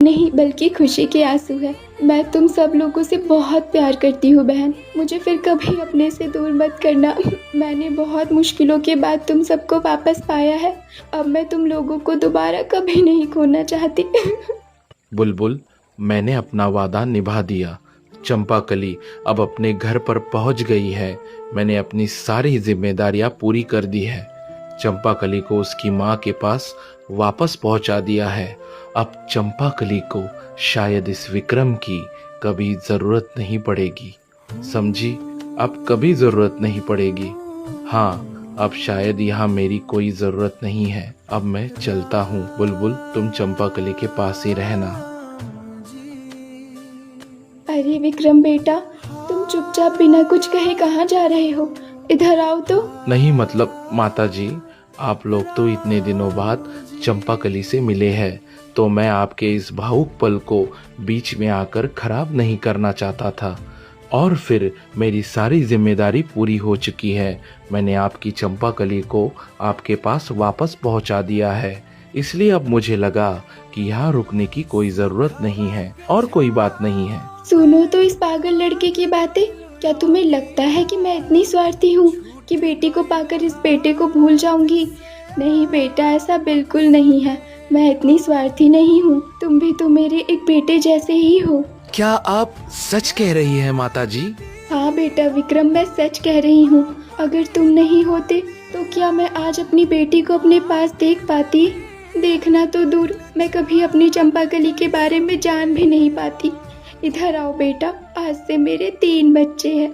नहीं, बल्कि खुशी के आंसू है। मैं तुम सब लोगों से बहुत प्यार करती हूँ बहन। मुझे फिर कभी अपने से दूर मत करना। मैंने बहुत मुश्किलों के बाद तुम सबको वापस पाया है। अब मैं तुम लोगों को दोबारा कभी नहीं खोना चाहती। बुलबुल, मैंने अपना वादा निभा दिया। चंपाकली अब अपने घर पर पहुंच गई है। मैंने अपनी सारी जिम्मेदारियां पूरी कर दी है। चंपाकली को उसकी माँ के पास वापस पहुंचा दिया है। अब चंपाकली को शायद इस विक्रम की कभी जरूरत नहीं पड़ेगी। समझी? अब कभी जरूरत नहीं पड़ेगी। हाँ, अब शायद यहाँ मेरी कोई जरूरत नहीं है। अब मैं चलता हूँ। बुलबुल, तुम चंपाकली के पास ही रहना। अरे विक्रम बेटा, तुम चुपचाप बिना कुछ कहे कहाँ जा रहे हो? इधर आओ तो। नहीं, मतलब माताजी, आप लोग तो इतने दिनों बाद चंपाकली से मिले हैं, तो मैं आपके इस भावुक पल को बीच में आकर खराब नहीं करना चाहता था। और फिर मेरी सारी जिम्मेदारी पूरी हो चुकी है। मैंने आपकी चंपाकली को आपके पास वापस पहुंचा दिया है। इसलिए अब मुझे लगा कि यहाँ रुकने की कोई जरूरत नहीं है और कोई बात नहीं है। सुनो तो इस पागल लड़के की बातें। क्या तुम्हें लगता है कि मैं इतनी स्वार्थी हूँ कि बेटी को पाकर इस बेटे को भूल जाऊंगी? नहीं बेटा, ऐसा बिल्कुल नहीं है। मैं इतनी स्वार्थी नहीं हूँ। तुम भी तो मेरे एक बेटे जैसे ही हो। क्या आप सच कह रही हैं माताजी? हाँ बेटा विक्रम, मैं सच कह रही हूँ। अगर तुम नहीं होते तो क्या मैं आज अपनी बेटी को अपने पास देख पाती? देखना तो दूर, मैं कभी अपनी चंपाकली के बारे में जान भी नहीं पाती। इधर आओ बेटा, आज से मेरे 3 बच्चे हैं।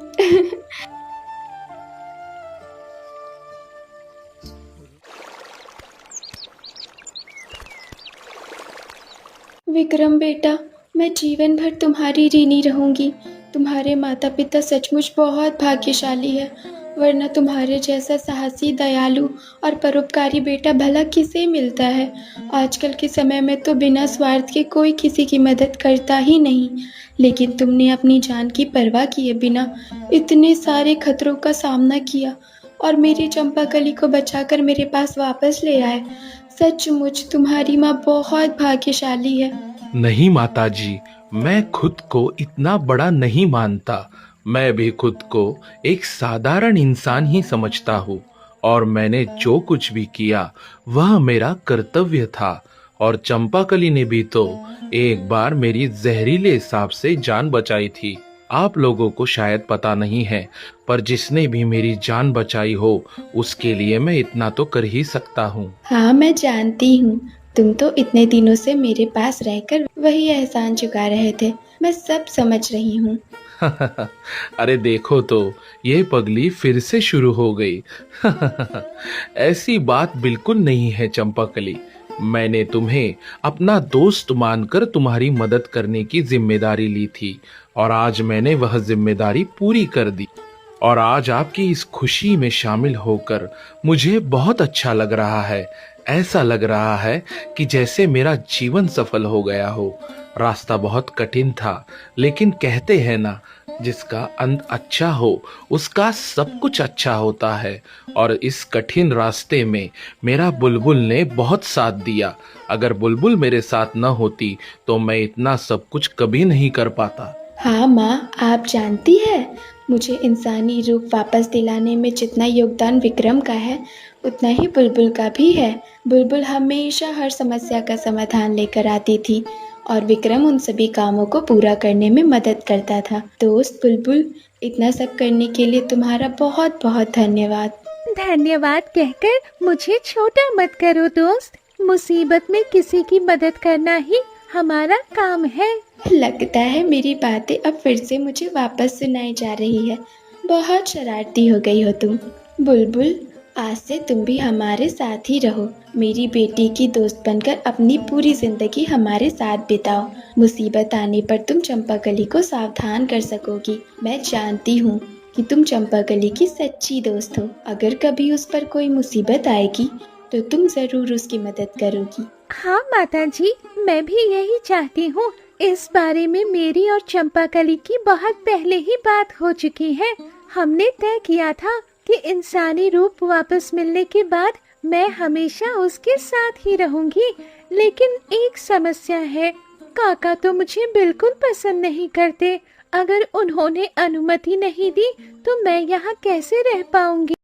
विक्रम बेटा, मैं जीवन भर तुम्हारी ऋणी रहूंगी। तुम्हारे माता पिता सचमुच बहुत भाग्यशाली है, वरना तुम्हारे जैसा साहसी, दयालु और परोपकारी बेटा भला किसे मिलता है। आजकल के समय में तो बिना स्वार्थ के कोई किसी की मदद करता ही नहीं, लेकिन तुमने अपनी जान की परवाह किए बिना इतने सारे खतरों का सामना किया और मेरी चंपाकली को बचाकर मेरे पास वापस ले आए। सचमुच तुम्हारी माँ बहुत भाग्यशाली है। नहीं माताजी, मैं खुद को इतना बड़ा नहीं मानता। मैं भी खुद को एक साधारण इंसान ही समझता हूँ और मैंने जो कुछ भी किया वह मेरा कर्तव्य था। और चंपाकली ने भी तो एक बार मेरी जहरीले सांप से जान बचाई थी। आप लोगों को शायद पता नहीं है, पर जिसने भी मेरी जान बचाई हो उसके लिए मैं इतना तो कर ही सकता हूँ। हाँ, मैं जानती हूँ। तुम तो इतने दिनों से मेरे पास रहकर वही एहसान चुका रहे थे। मैं सब समझ रही हूँ। अरे देखो तो, ये पगली फिर से शुरू हो गई। ऐसी बात बिल्कुल नहीं है चंपाकली। मैंने तुम्हें अपना दोस्त मानकर तुम्हारी मदद करने की जिम्मेदारी ली थी और आज मैंने वह जिम्मेदारी पूरी कर दी। और आज आपकी इस खुशी में शामिल होकर मुझे बहुत अच्छा लग रहा है। ऐसा लग रहा है कि जैसे मेरा जीवन सफल हो गया हो। रास्ता बहुत कठिन था, लेकिन कहते हैं ना, जिसका अंत अच्छा हो उसका सब कुछ अच्छा होता है। और इस कठिन रास्ते में मेरा बुलबुल ने बहुत साथ दिया। अगर बुलबुल मेरे साथ न होती तो मैं इतना सब कुछ कभी नहीं कर पाता। हाँ माँ, आप जानती है, मुझे इंसानी रूप वापस दिलाने में जितना योगदान विक्रम का है उतना ही बुलबुल का भी है। बुलबुल हमेशा हर समस्या का समाधान लेकर आती थी और विक्रम उन सभी कामों को पूरा करने में मदद करता था। दोस्त बुलबुल, इतना सब करने के लिए तुम्हारा बहुत बहुत धन्यवाद। धन्यवाद कहकर मुझे छोटा मत करो दोस्त। मुसीबत में किसी की मदद करना ही हमारा काम है। लगता है मेरी बातें अब फिर से मुझे वापस सुनाई जा रही है। बहुत शरारती हो गई हो तुम। बुलबुल, आज से तुम भी हमारे साथ ही रहो। मेरी बेटी की दोस्त बनकर अपनी पूरी जिंदगी हमारे साथ बिताओ। मुसीबत आने पर तुम चंपाकली को सावधान कर सकोगी। मैं जानती हूँ कि तुम चंपाकली की सच्ची दोस्त हो। अगर कभी उस पर कोई मुसीबत आएगी तो तुम जरूर उसकी मदद करोगी। हाँ माताजी, मैं भी यही चाहती हूँ। इस बारे में मेरी और चंपाकली की बहुत पहले ही बात हो चुकी है। हमने तय किया था कि इंसानी रूप वापस मिलने के बाद मैं हमेशा उसके साथ ही रहूंगी। लेकिन एक समस्या है, काका तो मुझे बिल्कुल पसंद नहीं करते। अगर उन्होंने अनुमति नहीं दी तो मैं यहाँ कैसे रह पाऊंगी।